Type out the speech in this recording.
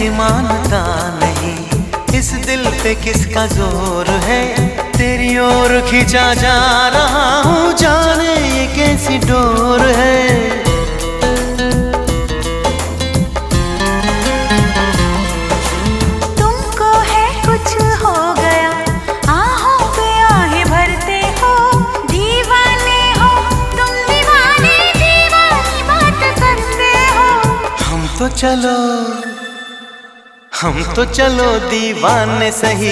ऐसी मानता नहीं, इस दिल पे किसका जोर है, तेरी ओर खींचा जा रहा हूँ, जाने ये कैसी डोर है। तुमको है कुछ हो गया, आहों पे आहें भरते हो, दीवाने हो तुम, दीवाने दीवानी बात करते हो। हम तो चलो दीवाने सही,